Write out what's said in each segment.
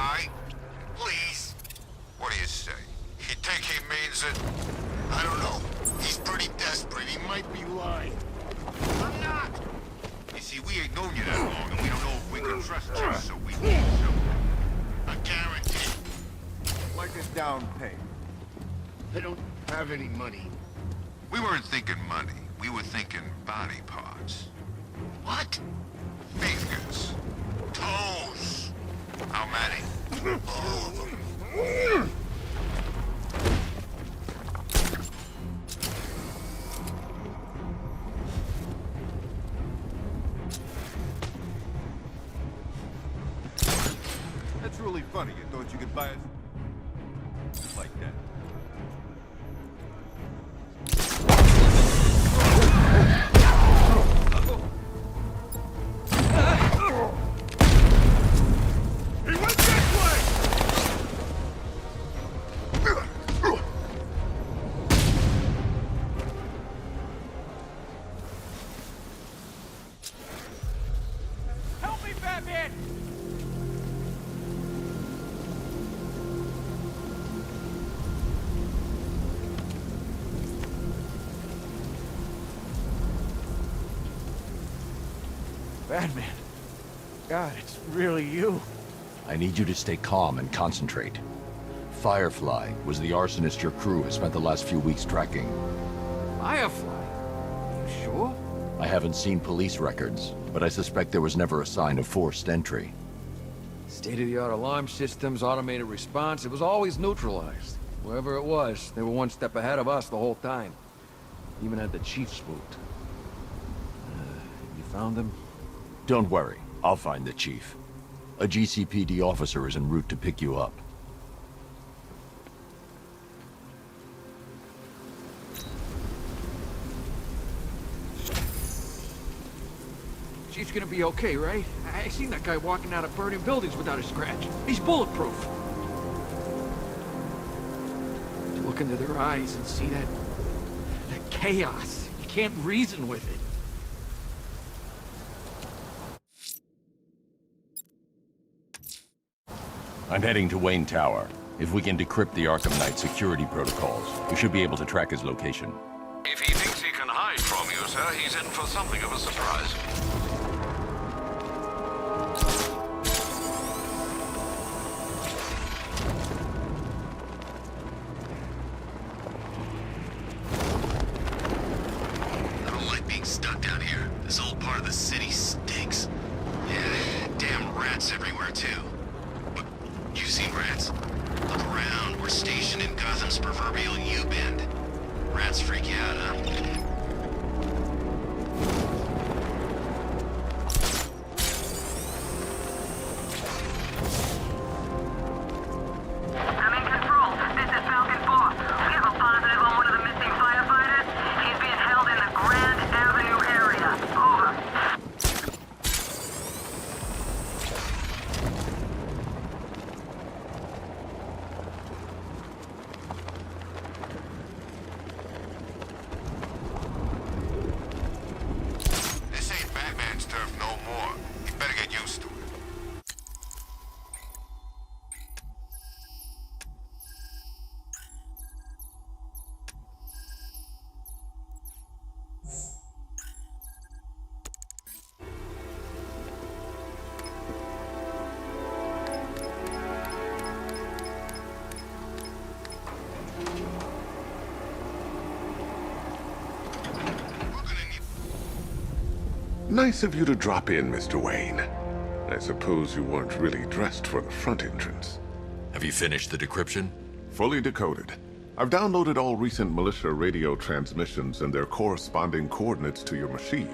guy? Please? What do you say? You think he means it? I don't know. He's pretty desperate. He might be lying. I'm not! You see, we ain't known you that long, and we don't know if we can trust you, so we need some... a guarantee. Like a down payment. I don't have any money. We weren't thinking money. We were thinking body parts. What? Fingers. Toes. How many? All of them. That's really funny. You thought you could buy us like that. Batman. God, it's really you. I need you to stay calm and concentrate. Firefly was the arsonist your crew has spent the last few weeks tracking. Firefly? You sure? I haven't seen police records, but I suspect there was never a sign of forced entry. State-of-the-art alarm systems, automated response, it was always neutralized. Whoever it was, they were one step ahead of us the whole time. Even had the chief spooked. You found them? Don't worry, I'll find the chief. A GCPD officer is en route to pick you up. Chief's gonna be okay, right? I seen that guy walking out of burning buildings without a scratch. He's bulletproof. Look into their eyes and see that chaos. You can't reason with it. I'm heading to Wayne Tower. If we can decrypt the Arkham Knight security protocols, we should be able to track his location. If he thinks he can hide from you, sir, he's in for something of a surprise. I don't like being stuck down here. This old part of the city stinks. Yeah, damn rats everywhere, too. But you've seen rats? Look around. We're stationed in Gotham's proverbial U-bend. Rats freak you out, huh? I'm in control. This is Falcon 4. We have a positive on one of the missing firefighters. He's being held in the Grand Avenue area. Over. This ain't Batman's turf no more. You better get used to it. We're gonna need... Nice of you to drop in, Mr. Wayne. I suppose you weren't really dressed for the front entrance. Have you finished the decryption? Fully decoded. I've downloaded all recent militia radio transmissions and their corresponding coordinates to your machine.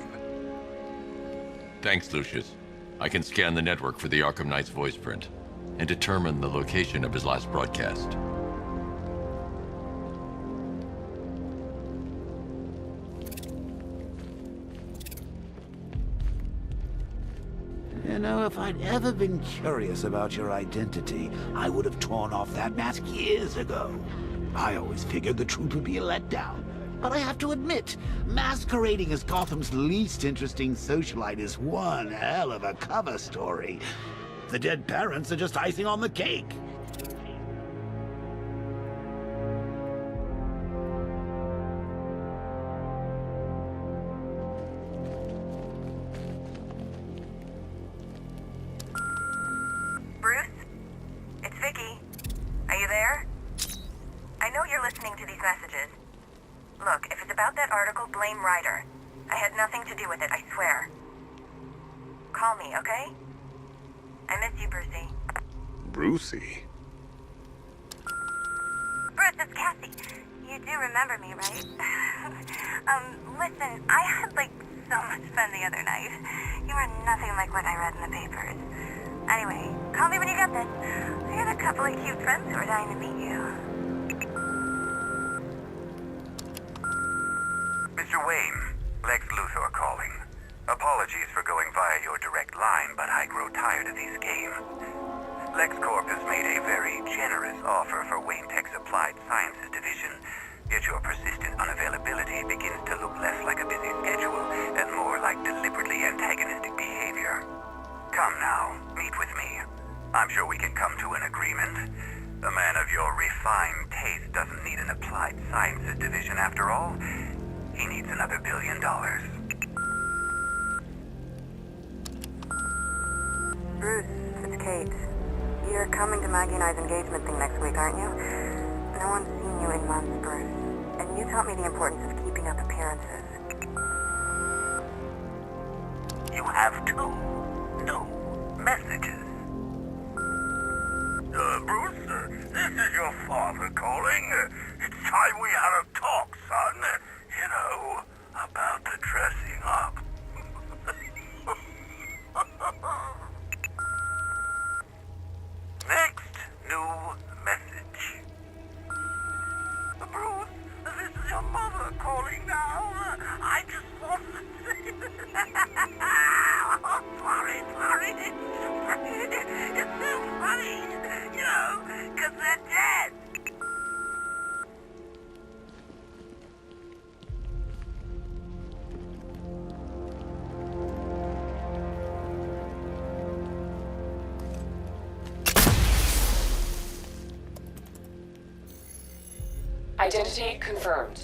Thanks, Lucius. I can scan the network for the Arkham Knight's voice print and determine the location of his last broadcast. You know, if I'd ever been curious about your identity, I would have torn off that mask years ago. I always figured the truth would be a letdown. But I have to admit, masquerading as Gotham's least interesting socialite is one hell of a cover story. The dead parents are just icing on the cake. Bruce? It's Vicky. Are you there? I know you're listening to these messages. Look, if it's about that article, blame Ryder. I had nothing to do with it, I swear. Call me, okay? I miss you, Brucey. Brucey? Bruce, it's Cassie. You do remember me, right? Listen, I had, so much fun the other night. You were nothing like what I read in the papers. Anyway, call me when you get this. I got a couple of cute friends who are dying to meet you. Mr. Wayne, Lex Luthor calling. Apologies for going via your direct line, but I grow tired of these games. LexCorp has made a very generous offer for Wayne Tech's Applied Sciences division, yet your persistent unavailability begins to look less like a busy schedule and more like deliberately antagonistic behavior. Come now, meet with me. I'm sure we can come to an agreement. A man of your refined taste doesn't need an Applied Sciences division after all. He needs another $1 billion. Bruce, it's Kate. You're coming to Maggie and I's engagement thing next week, aren't you? No one's seen you in months, Bruce. And you taught me the importance of keeping up appearances. You have two new messages. Bruce, this is your father calling. It's time we had a talk, son. You know, about the dressing up. Next new message. Bruce, this is your mother calling now. I just want to say... Oh, sorry. It's so funny, you know, because they're dead. Identity confirmed.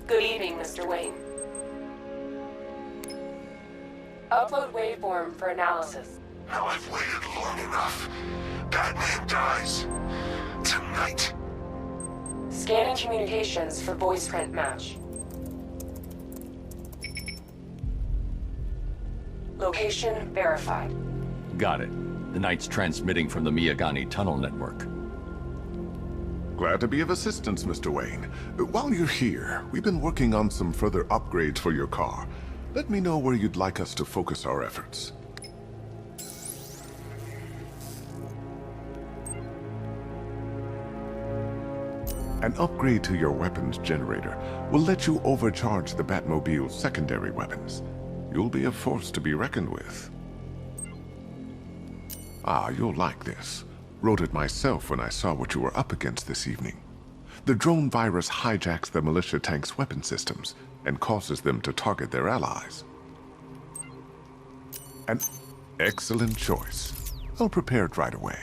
Good evening, Mr. Wayne. Upload waveform for analysis. Now I've waited long enough. Batman dies. Tonight. Scanning communications for voice print match. Location verified. Got it. The Knight's transmitting from the Miyagani tunnel network. Glad to be of assistance, Mr. Wayne. While you're here, we've been working on some further upgrades for your car. Let me know where you'd like us to focus our efforts. An upgrade to your weapons generator will let you overcharge the Batmobile's secondary weapons. You'll be a force to be reckoned with. Ah, you'll like this. Wrote it myself when I saw what you were up against this evening. The drone virus hijacks the militia tank's weapon systems and causes them to target their allies. An excellent choice. I'll prepare it right away.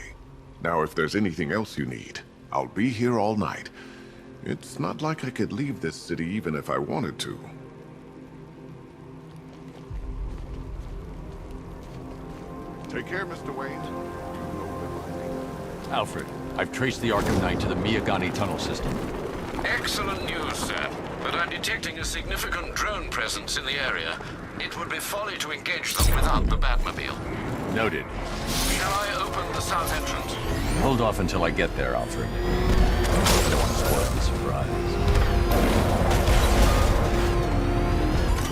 Now, if there's anything else you need, I'll be here all night. It's not like I could leave this city even if I wanted to. Take care, Mr. Wayne. Alfred, I've traced the Arkham Knight to the Miyagani tunnel system. Excellent news, sir. But I'm detecting a significant drone presence in the area. It would be folly to engage them without the Batmobile. Noted. Shall I open the south entrance? Hold off until I get there, Alfred. I don't want to spoil the surprise.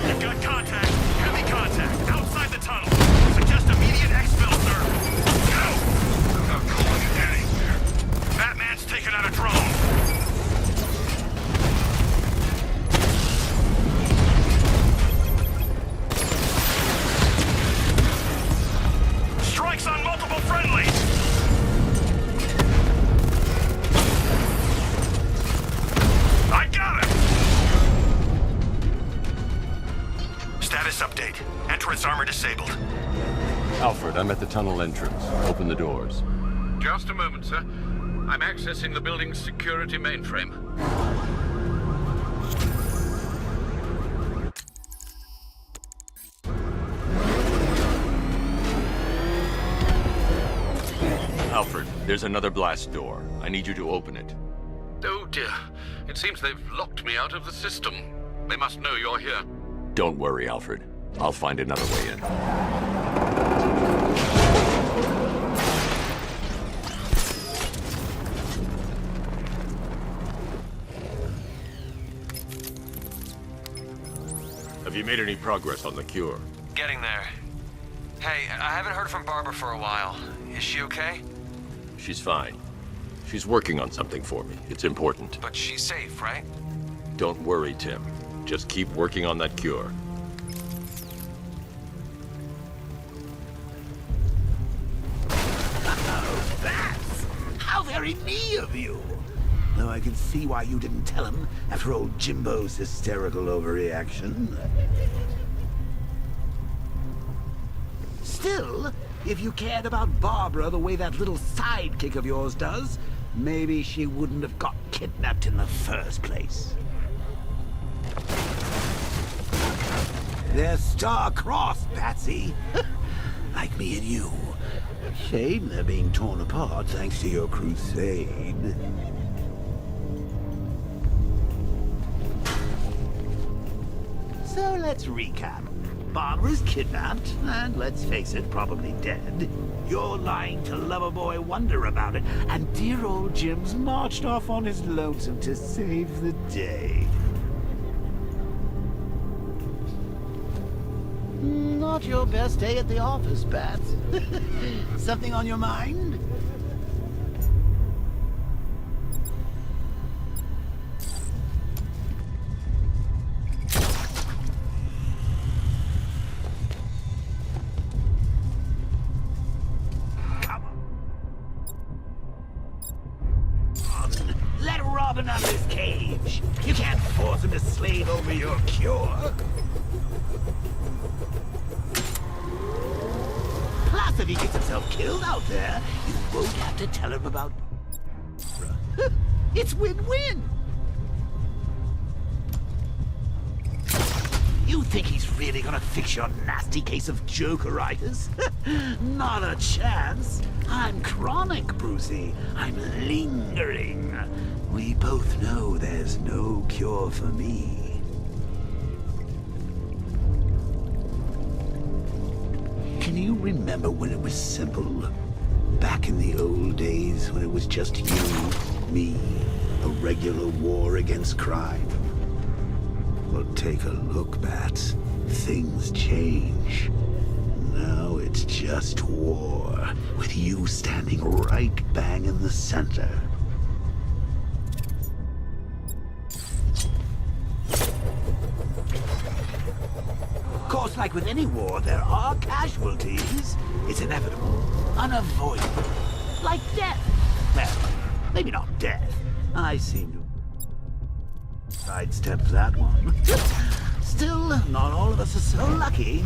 You've got contact. Heavy contact. Outside the tunnel. Suggest immediate exfil, sir. Go! I'm not going anywhere. Batman's taken out a drone. Strikes on multiple friendlies. I got him! Status update. Entrance armor disabled. Alfred, I'm at the tunnel entrance. Open the doors. Just a moment, sir. I'm accessing the building's security mainframe. Alfred, there's another blast door. I need you to open it. Oh dear. It seems they've locked me out of the system. They must know you're here. Don't worry, Alfred. I'll find another way in. Have you made any progress on the cure? Getting there. Hey, I haven't heard from Barbara for a while. Is she okay? She's fine. She's working on something for me. It's important. But she's safe, right? Don't worry, Tim. Just keep working on that cure. Oh, Bats! How very me of you! Though I can see why you didn't tell him after old Jimbo's hysterical overreaction. Still, if you cared about Barbara the way that little sidekick of yours does, maybe she wouldn't have got kidnapped in the first place. They're star-crossed, Patsy. Like me and you. Shame they're being torn apart thanks to your crusade. So let's recap. Barbara's kidnapped, and let's face it, probably dead. You're lying to Loverboy Wonder about it, and dear old Jim's marched off on his lonesome to save the day. Not your best day at the office, Bats. Something on your mind? Let Robin out of his cage. You can't force him to slave over your cure. Plus, if he gets himself killed out there, you won't have to tell him about... It's win-win! You think he's really gonna fix your nasty case of Jokeritis? Not a chance. I'm chronic, Brucey. I'm lingering. We both know there's no cure for me. Can you remember when it was simple? Back in the old days when it was just you, me, a regular war against crime? Well, take a look, Bats. Things change. Now it's just war, with you standing right bang in the center. Of course, like with any war, there are casualties. It's inevitable, unavoidable. Like death. Well, maybe not death. I seem to sidestep that one. Still, not all of us are so lucky.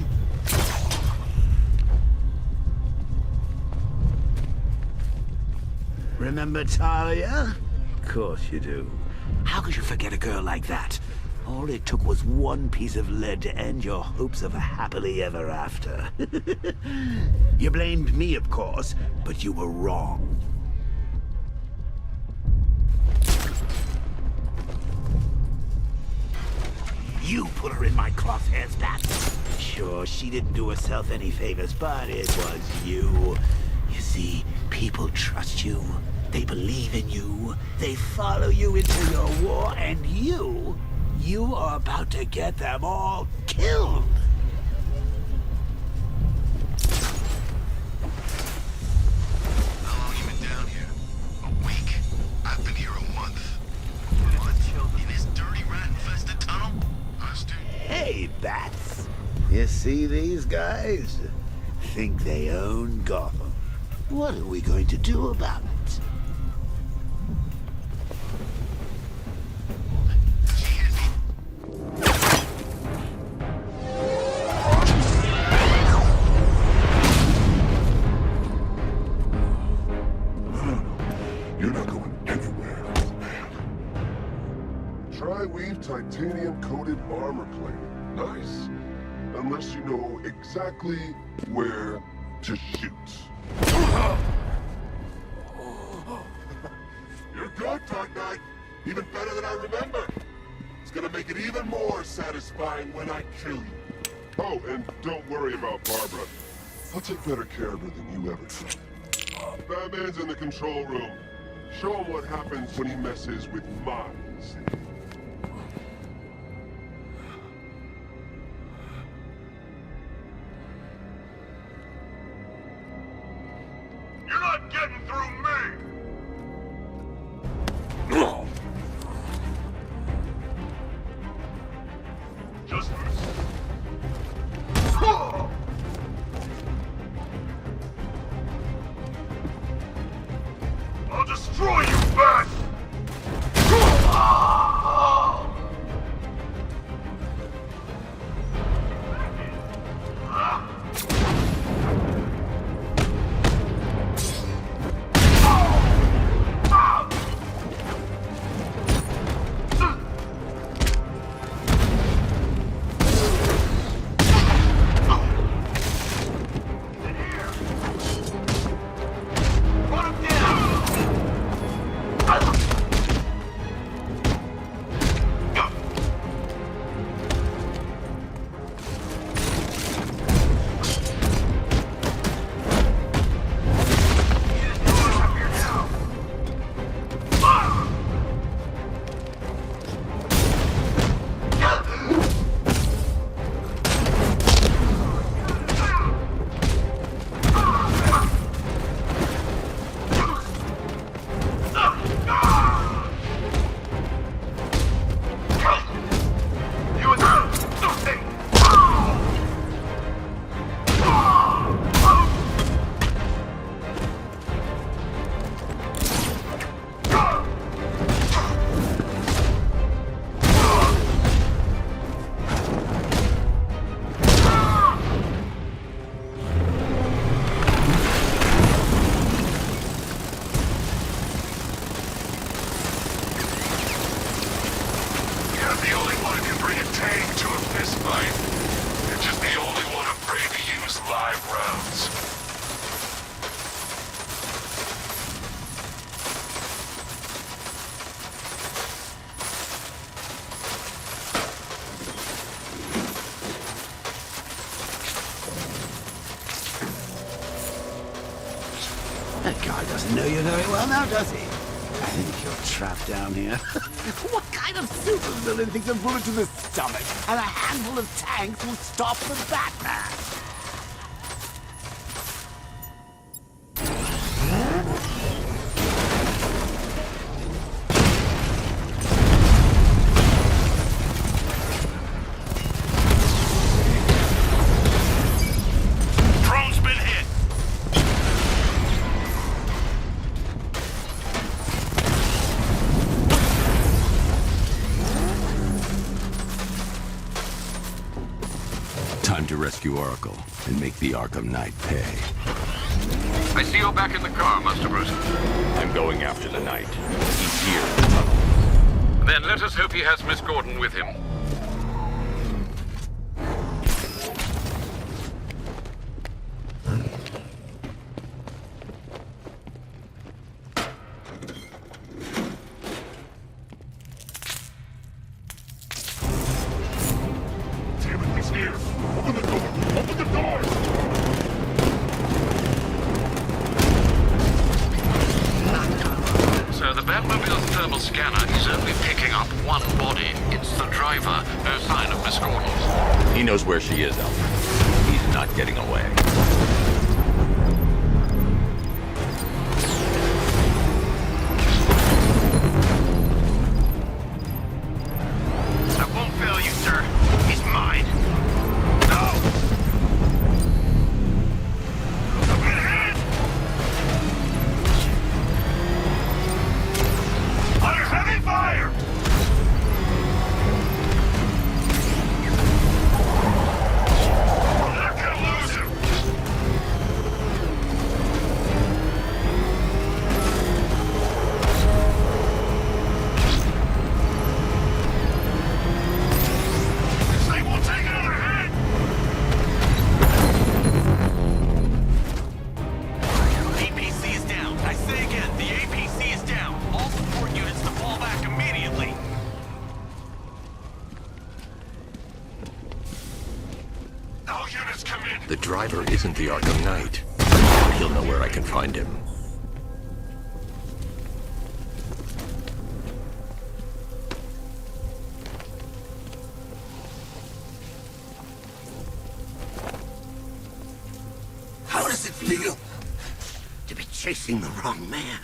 Remember Talia? Of course you do. How could you forget a girl like that? All it took was one piece of lead to end your hopes of a happily ever after. You blamed me, of course, but you were wrong. You put her in my crosshairs, Bats. Sure, she didn't do herself any favors, but it was you. You see, people trust you. They believe in you. They follow you into your war, and you are about to get them all killed. How long you been down here? A week? I've been here a month. A month? In this dirty, rat-infested tunnel? Hey, Bats. You see these guys? Think they own Gotham. What are we going to do about it? tri-weave titanium-coated armor plating. Nice. Unless you know exactly where to shoot. You're good, Dark Knight. Even better than I remember. It's gonna make it even more satisfying when I kill you. Oh, and don't worry about Barbara. I'll take better care of her than you ever could. Batman's in the control room. Show him what happens when he messes with minds. You're not getting through me! Just... I'll destroy you, Bat! That guy doesn't know you very well now, does he? I think you're trapped down here. What kind of supervillain thinks a bullet to the stomach and a handful of tanks will stop the Batman? Drone's been hit. Time to rescue Oracle and make the Arkham Knight pay. I see you're back in the car, Master Bruce. I'm going after the Knight. He's here in the tunnel. Then let us hope he has Miss Gordon with him. Damn it, he's here! Open the door! Open the door! So the Batmobile's thermal scanner is only picking up one body. It's the driver. No sign of Miss Gordon. He knows where she is, Alfred. He's not getting away. I won't fail you, sir. He's mine. No! I've been hit! Under heavy fire! I'm not gonna lose him! driver isn't the Arkham Knight, he'll know where I can find him. How does it feel to be chasing the wrong man?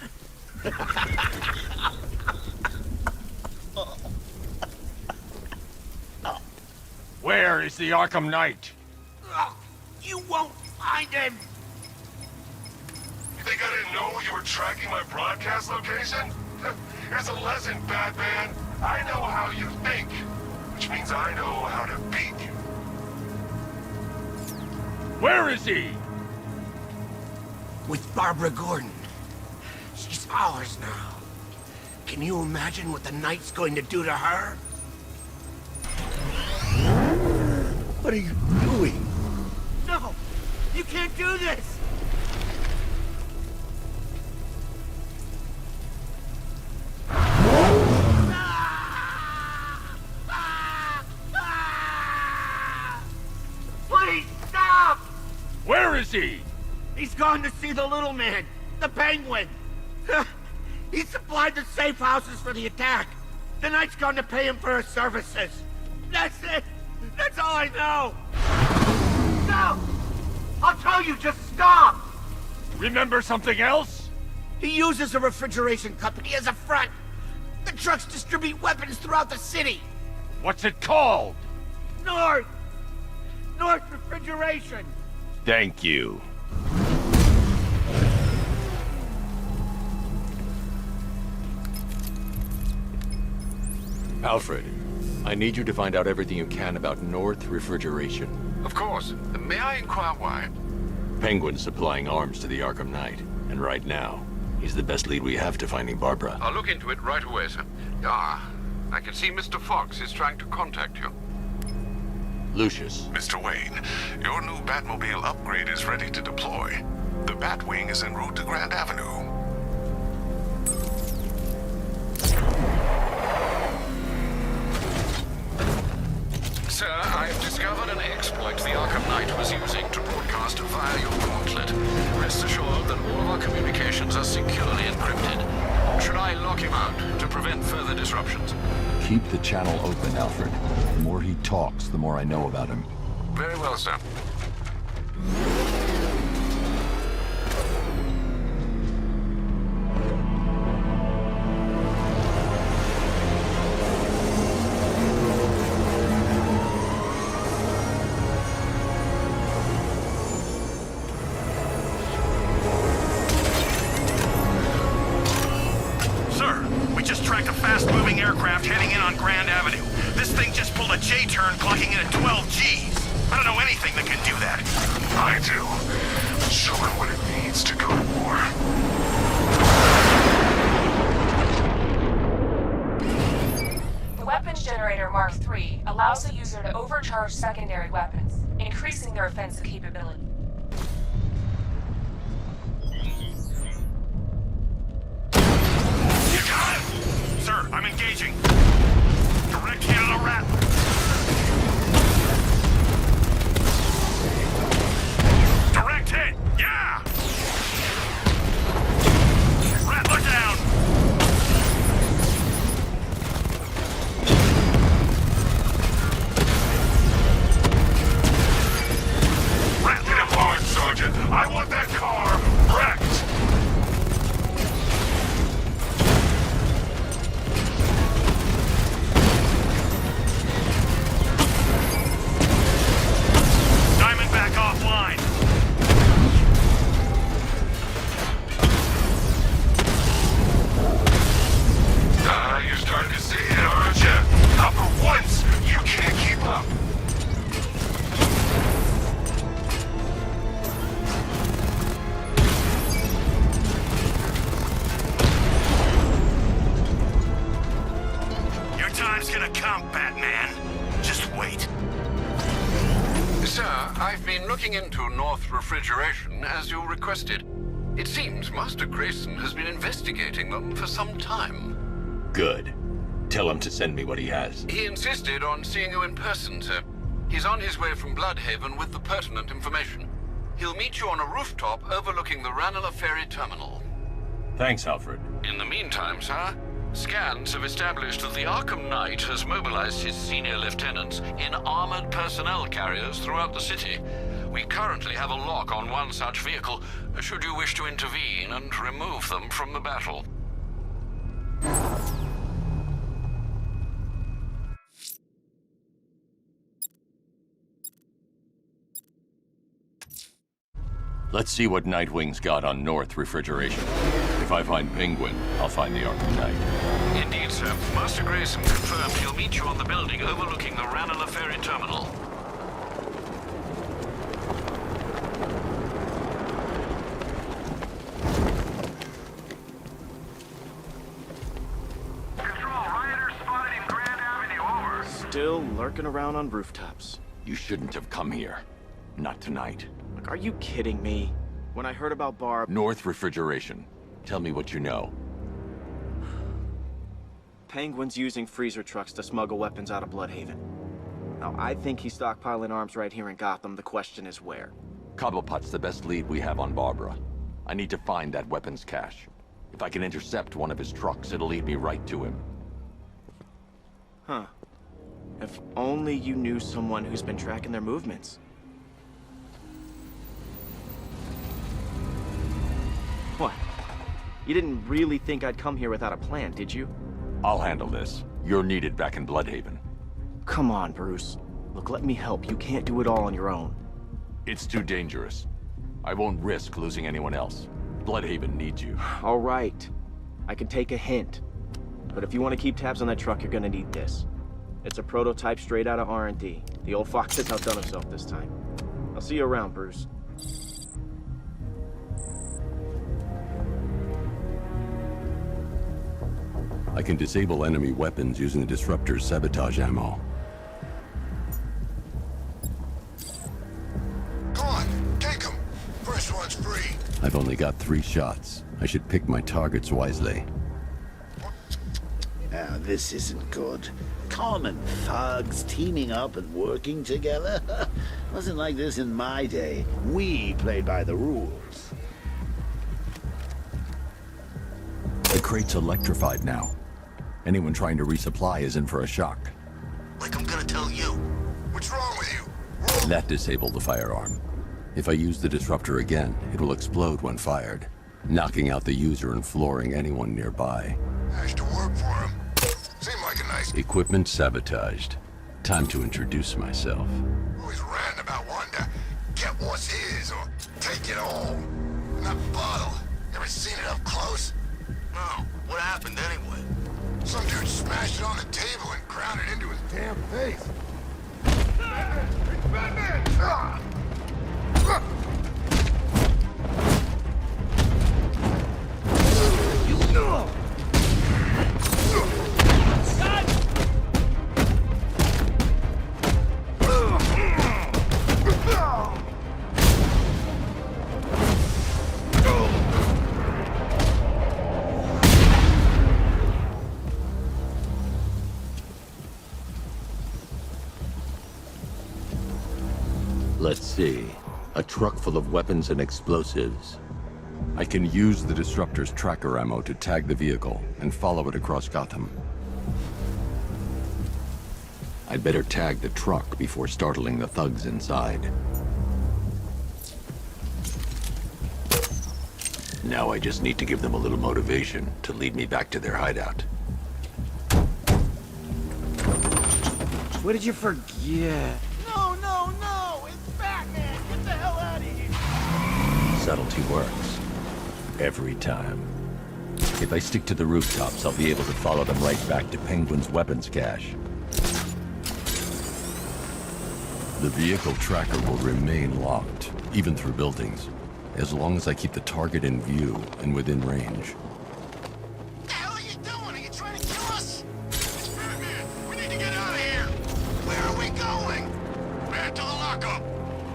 Where is the Arkham Knight? You won't find him! You think I didn't know you were tracking my broadcast location? Here's a lesson, Batman. I know how you think, which means I know how to beat you. Where is he? With Barbara Gordon. She's ours now. Can you imagine what the Knight's going to do to her? What are you doing? No! You can't do this! Please, stop! Where is he? He's gone to see the little man, the Penguin. He supplied the safe houses for the attack. The Knight's gone to pay him for his services. That's it. That's all I know. No! I'll tell you, just stop! Remember something else? He uses a refrigeration company as a front. The trucks distribute weapons throughout the city. What's it called? North Refrigeration. Thank you. Alfred, I need you to find out everything you can about North Refrigeration. Of course. May I inquire why? Penguin's supplying arms to the Arkham Knight, and right now, he's the best lead we have to finding Barbara. I'll look into it right away, sir. Ah, I can see Mr. Fox is trying to contact you. Lucius. Mr. Wayne, your new Batmobile upgrade is ready to deploy. The Batwing is en route to Grand Avenue. Sir, I've discovered an exploit the Arkham Knight was using to broadcast via your gauntlet. Rest assured that all of our communications are securely encrypted. Should I lock him out to prevent further disruptions? Keep the channel open, Alfred. The more he talks, the more I know about him. Very well, sir. Fast-moving aircraft heading in on Grand Avenue. This thing just pulled a J-turn, clocking in at 12 Gs. I don't know anything that can do that. I do. Show it what it needs to go to war. The weapons generator Mark III allows the user to overcharge secondary weapons, increasing their offensive capability. Sir, I'm engaging. Direct hit on a rat. Direct hit! Yeah! Rattler down! Rattler deployed, Sergeant! I want that car wrecked! Into North Refrigeration as you requested. It seems Master Grayson has been investigating them for some time. Good. Tell him to send me what he has. He insisted on seeing you in person, sir. He's on his way from Bloodhaven with the pertinent information. He'll meet you on a rooftop overlooking the Ranelagh Ferry Terminal. Thanks, Alfred. In the meantime, sir, scans have established that the Arkham Knight has mobilized his senior lieutenants in armored personnel carriers throughout the city. We currently have a lock on one such vehicle, should you wish to intervene and remove them from the battle. Let's see what Nightwing's got on North Refrigeration. If I find Penguin, I'll find the Arkham Knight. Indeed, sir. Master Grayson confirmed he'll meet you on the building overlooking the Ranelagh Ferry Terminal. Control, rioters spotted in Grand Avenue, over. Still lurking around on rooftops. You shouldn't have come here. Not tonight. Like, are you kidding me? When I heard about Barb... North Refrigeration. Tell me what you know. Penguin's using freezer trucks to smuggle weapons out of Bloodhaven. Now, I think he's stockpiling arms right here in Gotham. The question is where. Cobblepot's the best lead we have on Barbara. I need to find that weapons cache. If I can intercept one of his trucks, it'll lead me right to him. Huh. If only you knew someone who's been tracking their movements. What? You didn't really think I'd come here without a plan, did you? I'll handle this. You're needed back in Bloodhaven. Come on, Bruce. Look, let me help. You can't do it all on your own. It's too dangerous. I won't risk losing anyone else. Bloodhaven needs you. All right. I can take a hint. But if you want to keep tabs on that truck, you're gonna need this. It's a prototype straight out of R&D. The old fox has outdone himself this time. I'll see you around, Bruce. I can disable enemy weapons using the Disruptor's sabotage ammo. Go on, take them. First one's free. I've only got 3 shots. I should pick my targets wisely. Now, this isn't good. Common thugs teaming up and working together? Wasn't like this in my day. We played by the rules. The crate's electrified now. Anyone trying to resupply is in for a shock. Like I'm gonna tell you. What's wrong with you? That disabled the firearm. If I use the disruptor again, it will explode when fired, knocking out the user and flooring anyone nearby. Has to work for him. Seemed like a nice... Equipment sabotaged. Time to introduce myself. Always ranting about wanting to get what's his or take it all. And that bottle, ever seen it up close? No. What happened anyway? Some dude smashed it on the table and ground it into his damn face. Batman! It's Batman! Ah! You know! Let's see. A truck full of weapons and explosives. I can use the Disruptor's tracker ammo to tag the vehicle and follow it across Gotham. I'd better tag the truck before startling the thugs inside. Now I just need to give them a little motivation to lead me back to their hideout. What did you forget? No, no, no! It's Batman! Get the hell out of here! Subtlety works. Every time. If I stick to the rooftops, I'll be able to follow them right back to Penguin's weapons cache. The vehicle tracker will remain locked, even through buildings, as long as I keep the target in view and within range. What the hell are you doing? Are you trying to kill us? It's Batman. We need to get out of here. Where are we going? Back to the lockup.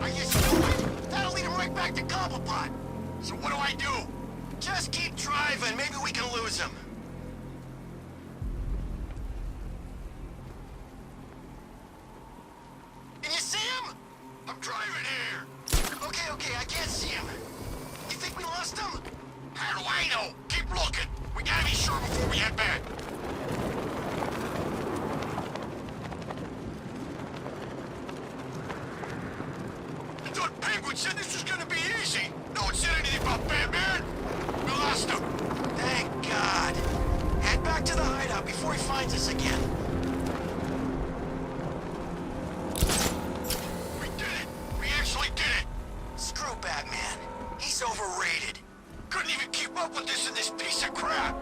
Are you stupid? That'll lead him right back to Cobblepot. So what do I do? Just keep driving. Maybe we can lose him. Can you see him? I'm driving here. Okay, I can't before we head back. I thought Penguin said this was gonna be easy. No one said anything about Batman. We lost him. Thank God. Head back to the hideout before he finds us again. We did it. We actually did it. Screw Batman. He's overrated. Couldn't even keep up with this in this piece of crap.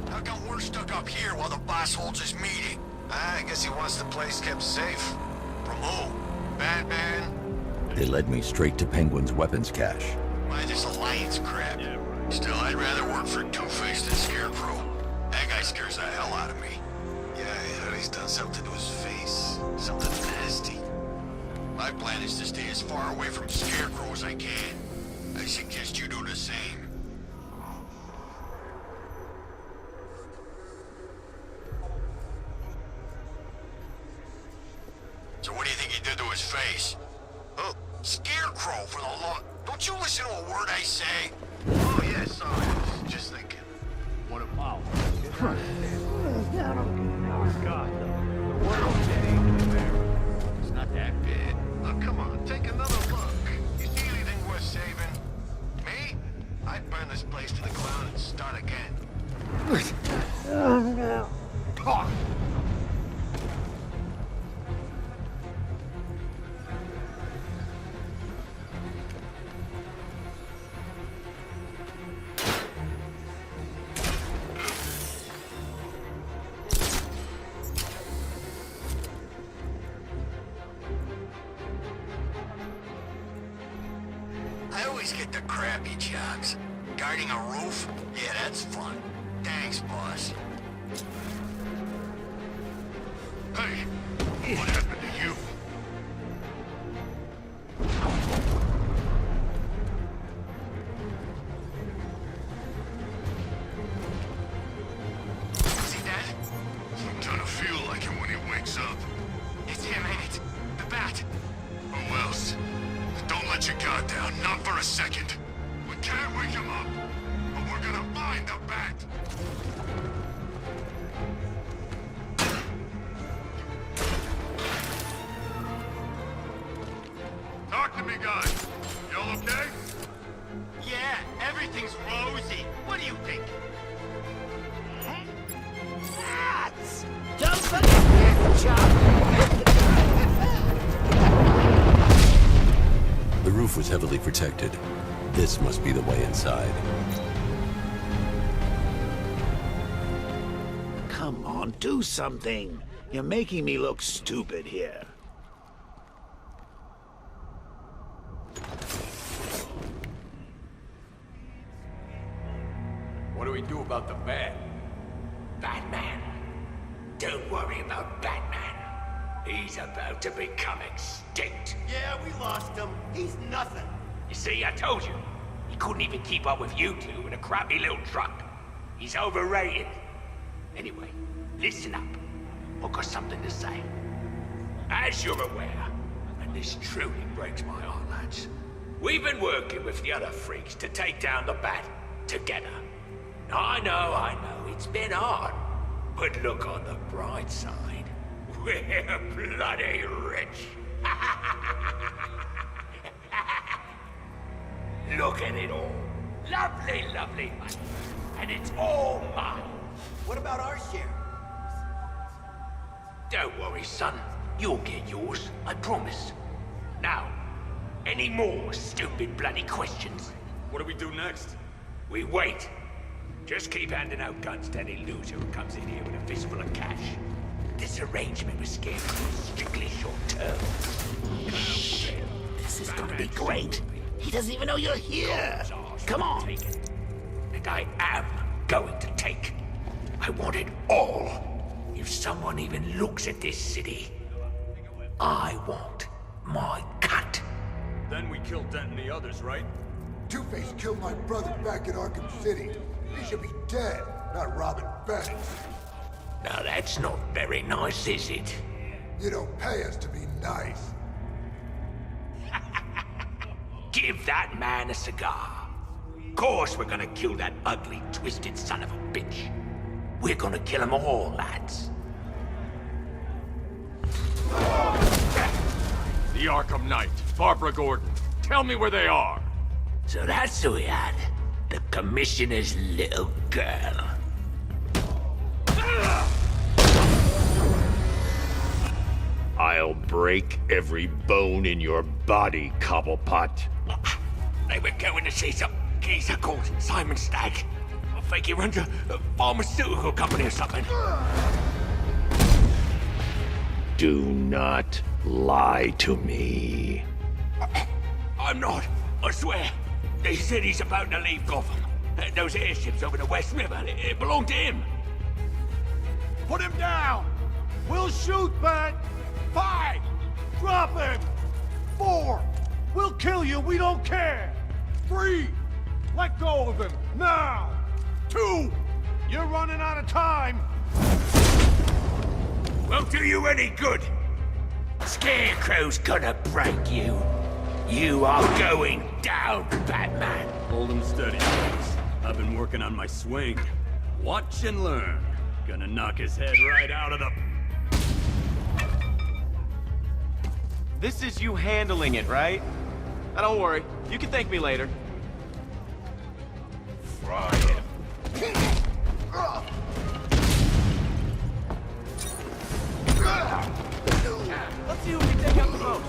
How come we're stuck up here while the boss holds his meeting? I guess he wants the place kept safe. From who? Batman? They led me straight to Penguin's weapons cache. Why, this Alliance crap. Still, I'd rather work for Two-Face than Scarecrow. That guy scares the hell out of me. Yeah, he's done something to his face. Something nasty. My plan is to stay as far away from Scarecrow as I can. I suggest you do the same. So what do you think he did to his face? Oh, Scarecrow for the law. Don't you listen to a word I say? Oh, yeah, sorry. I was just thinking. What about? God, the world It's not that bad. Oh, come on, take another look. You see anything worth saving? Me? I'd burn this place to the ground and start again. I always get the crappy jobs. Guarding a roof? Yeah, that's fun. Thanks, boss. Hey, what happened to you? See that? I'm gonna feel like it when he wakes up. It's him, ain't it? The Bat. Who else? Don't let your guard down, not for a second. We can't wake him up, but we're gonna find the Bat. Talk to me, guys. Y'all okay? Yeah, everything's rosy. What do you think? Rats! Don't forget this, Chuck! The roof was heavily protected. This must be the way inside. Come on, do something. You're making me look stupid here. What do we do about the Bat? Batman. Don't worry about Batman. He's about to become extinct. Yeah, we lost him. He's nothing. You see, I told you. He couldn't even keep up with you two in a crappy little truck. He's overrated. Anyway, listen up. I've got something to say. As you're aware, and this truly breaks my heart, lads, we've been working with the other freaks to take down the Bat together. I know, it's been hard. But look on the bright side. We're bloody rich. Look at it all. Lovely, lovely money. And it's all mine. What about our share? Don't worry, son. You'll get yours, I promise. Now, any more stupid bloody questions? What do we do next? We wait. Just keep handing out guns to any loser who comes in here with a fistful of cash. This arrangement with Scarecrow is strictly short-term. Shh. This is gonna be great. He doesn't even know you're here. Come on. And I am going to take. I want it all. If someone even looks at this city, I want my cut. Then we killed Dent and the others, right? Two-Face killed my brother back in Arkham City. He should be dead, not robbing banks. Now that's not very nice, is it? You don't pay us to be nice. Give that man a cigar. Course we're gonna kill that ugly, twisted son of a bitch. We're gonna kill them all, lads. The Arkham Knight, Barbara Gordon. Tell me where they are. So that's who we had. The Commissioner's little girl. I'll break every bone in your body, Cobblepot. They were going to see some geezer called Simon Stagg. I think he runs a pharmaceutical company or something. Do not lie to me. I'm not, I swear. They said he's about to leave Gotham. Those airships over the West River, it belonged to him. Put him down! We'll shoot, Bat! 5! Drop him! 4! We'll kill you, we don't care! 3! Let go of him, now! 2! You're running out of time! Won't do you any good! Scarecrow's gonna break you. You are going down, Batman! Hold him steady, boys. I've been working on my swing. Watch and learn. Gonna knock his head right out of the... This is you handling it, right? Now don't worry, you can thank me later. Fry him! Let's see who can take out the most.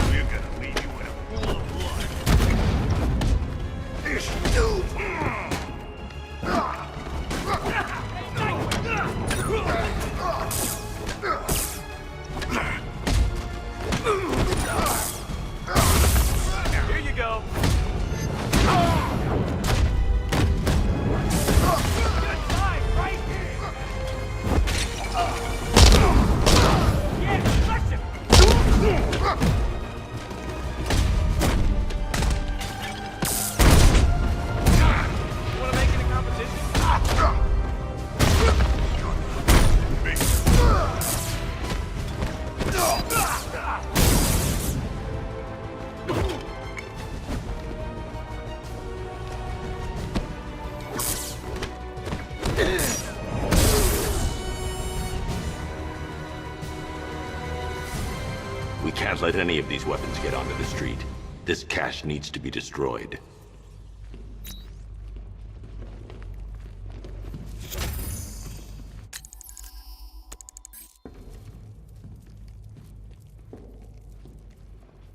We're gonna leave you in a pool of blood. This dude! Here you go. We can't let any of these weapons get onto the street. This cache needs to be destroyed.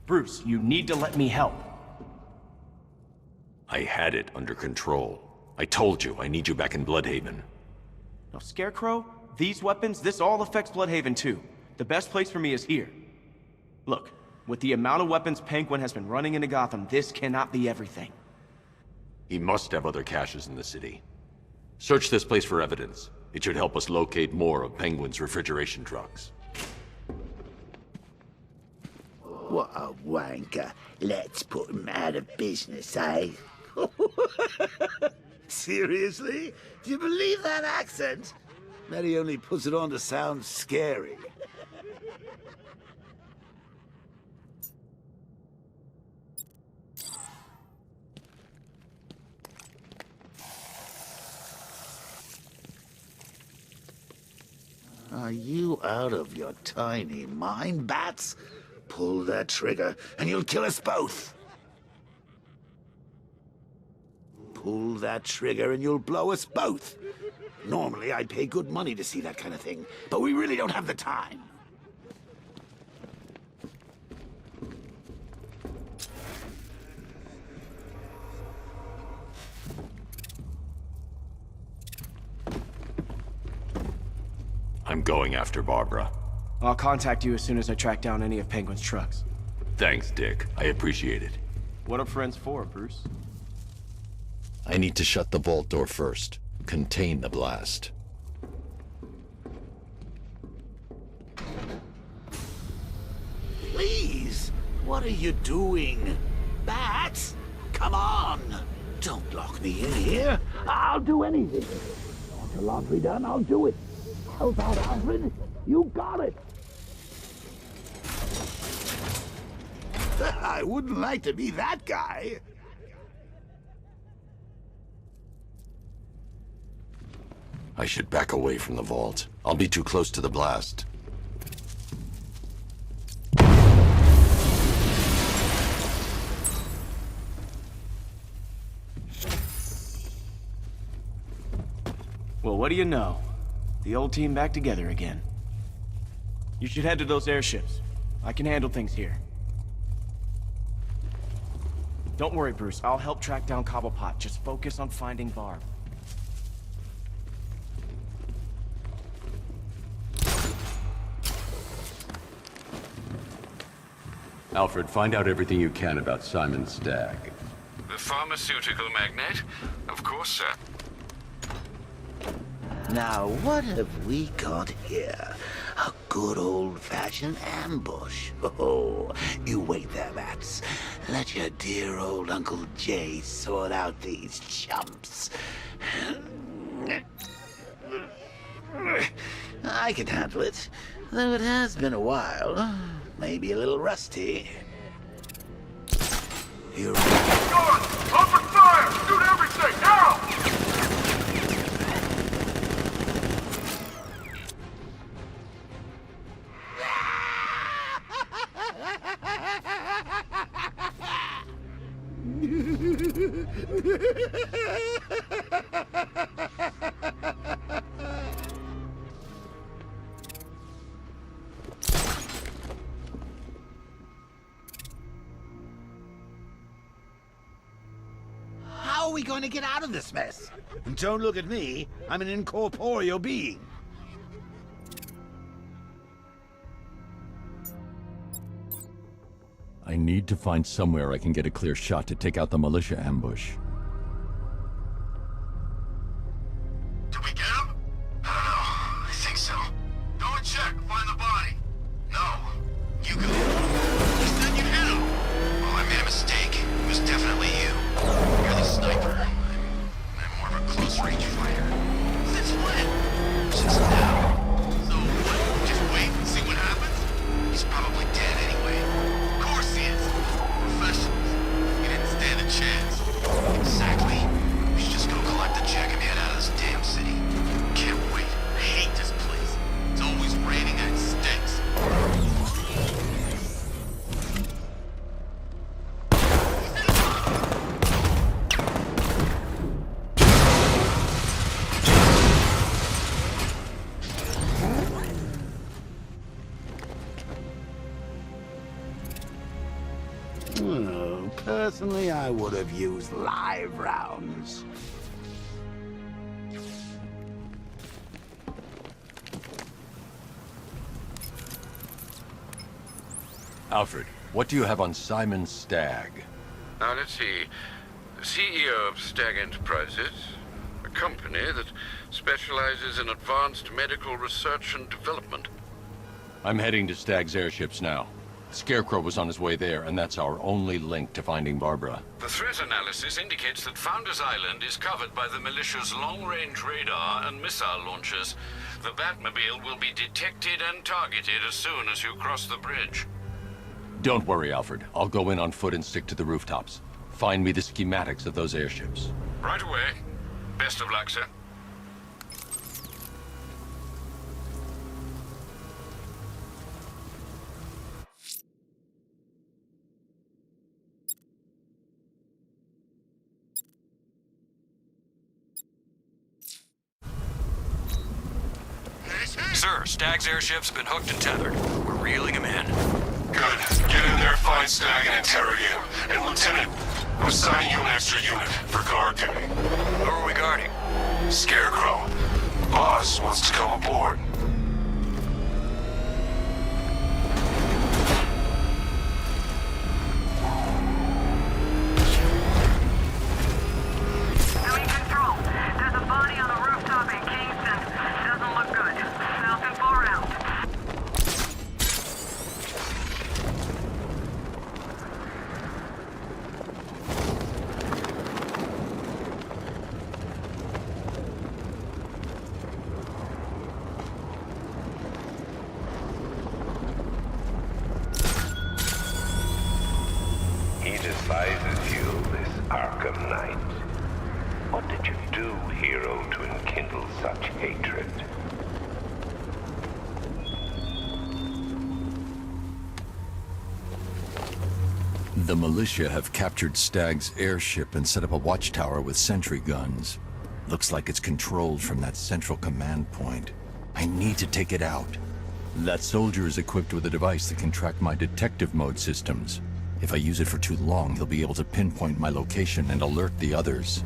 Bruce, you need to let me help. I had it under control. I told you, I need you back in Bloodhaven. Now, Scarecrow, these weapons, this all affects Bloodhaven too. The best place for me is here. Look, with the amount of weapons Penguin has been running into Gotham, this cannot be everything. He must have other caches in the city. Search this place for evidence. It should help us locate more of Penguin's refrigeration trucks. What a wanker. Let's put him out of business, eh? Seriously? Do you believe that accent? Bet he only puts it on to sound scary. Are you out of your tiny mind, Bats? Pull that trigger, and you'll kill us both. Pull that trigger, and you'll blow us both. Normally, I'd pay good money to see that kind of thing, but we really don't have the time. I'm going after Barbara. I'll contact you as soon as I track down any of Penguin's trucks. Thanks, Dick. I appreciate it. What are friends for, Bruce? I need to shut the vault door first. Contain the blast. What are you doing? Bats? Come on! Don't lock me in here. I'll do anything. Want your laundry done? I'll do it. Help out, Alfred. You got it. I wouldn't like to be that guy. I should back away from the vault. I'll be too close to the blast. Well, what do you know? The old team back together again. You should head to those airships. I can handle things here. Don't worry, Bruce. I'll help track down Cobblepot. Just focus on finding Barb. Alfred, find out everything you can about Simon Stagg. The pharmaceutical magnate? Of course, sir. Now, what have we got here? A good old-fashioned ambush. Oh, you wait there, Bats. Let your dear old Uncle Jay sort out these chumps. I can handle it, though it has been a while. Maybe a little rusty. You're right. Open fire! Shoot everything, now! How are we going to get out of this mess? And don't look at me. I'm an incorporeal being. I need to find somewhere I can get a clear shot to take out the militia ambush. Did we get him? I don't know. I think so. Go and check. Find the body. No. You go. You said you hit him. Well, I made a mistake. It was definitely you. You're the sniper. I'm more of a close-range fighter. Since when? Since now. So what? Just wait and see what happens? He's probably dead anyway. Of course he is. Professionals. He didn't stand a chance. Exactly. We should just go collect the check and head out of this damn city. Can't wait. I hate this place. It's always raining and it stinks. Oh, personally, I would have used live rounds. Alfred, what do you have on Simon Stagg? Now, let's see. The CEO of Stagg Enterprises, a company that specializes in advanced medical research and development. I'm heading to Stagg's airships now. Scarecrow was on his way there, and that's our only link to finding Barbara. The threat analysis indicates that Founders Island is covered by the militia's long-range radar and missile launchers. The Batmobile will be detected and targeted as soon as you cross the bridge. Don't worry, Alfred. I'll go in on foot and stick to the rooftops. Find me the schematics of those airships. Right away. Best of luck, sir. Sir, Stagg's airships have been hooked and tethered. We're reeling him in. Good. Get in there, find Stagg, and interrogate him. And Lieutenant, I'm assigning you an extra unit for guard duty. Who are we guarding? Scarecrow. Boss wants to come aboard. Doing control. There's a body on the rooftop in Kingston. Doesn't look good. Falcon 4 out. despises you, this Arkham Knight. What did you do, hero, to enkindle such hatred? The militia have captured Stagg's airship and set up a watchtower with sentry guns. Looks like it's controlled from that central command point. I need to take it out. That soldier is equipped with a device that can track my detective mode systems. If I use it for too long, he'll be able to pinpoint my location and alert the others.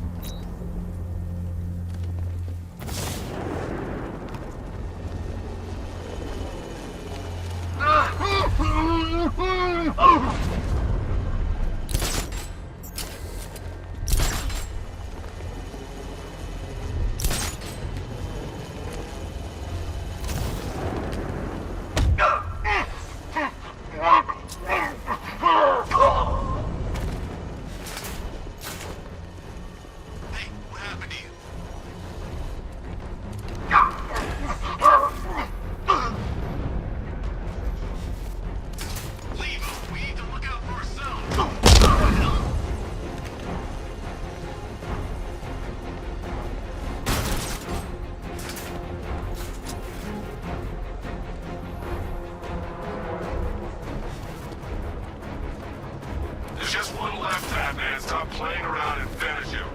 There's just one left, Batman. Stop playing around and finish him.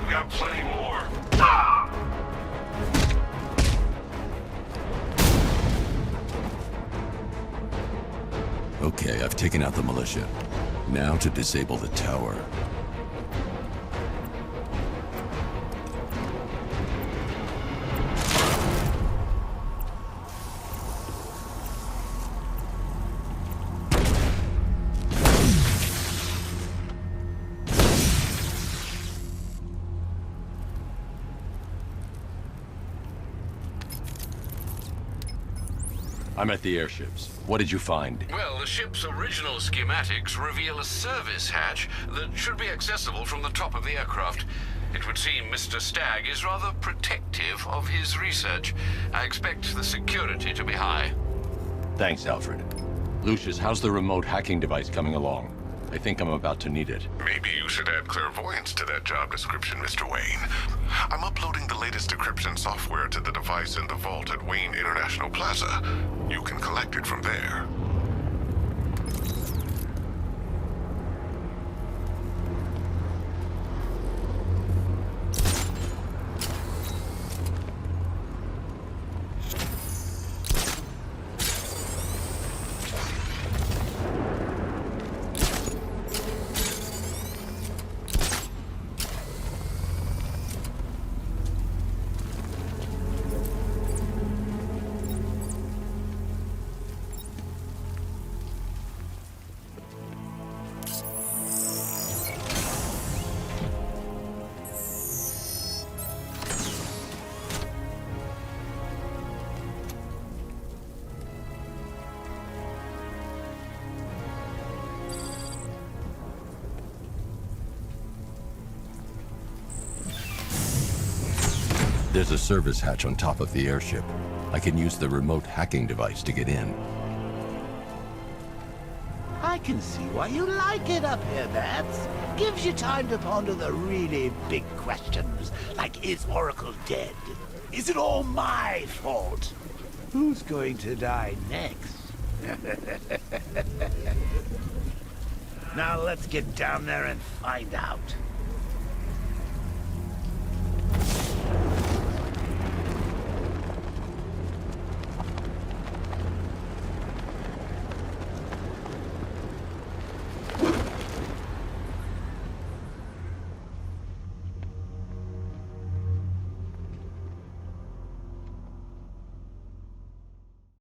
We got plenty more. Okay, I've taken out the militia. Now to disable the tower. I'm at the airships. What did you find? Well, the ship's original schematics reveal a service hatch that should be accessible from the top of the aircraft. It would seem Mr. Stagg is rather protective of his research. I expect the security to be high. Thanks, Alfred. Lucius, how's the remote hacking device coming along? I think I'm about to need it. Maybe you should add clairvoyance to that job description, Mr. Wayne. I'm uploading the latest decryption software to the device in the vault at Wayne International Plaza. You can collect it from there. There's a service hatch on top of the airship. I can use the remote hacking device to get in. I can see why you like it up here, Bats. Gives you time to ponder the really big questions, like is Oracle dead? Is it all my fault? Who's going to die next? Now let's get down there and find out.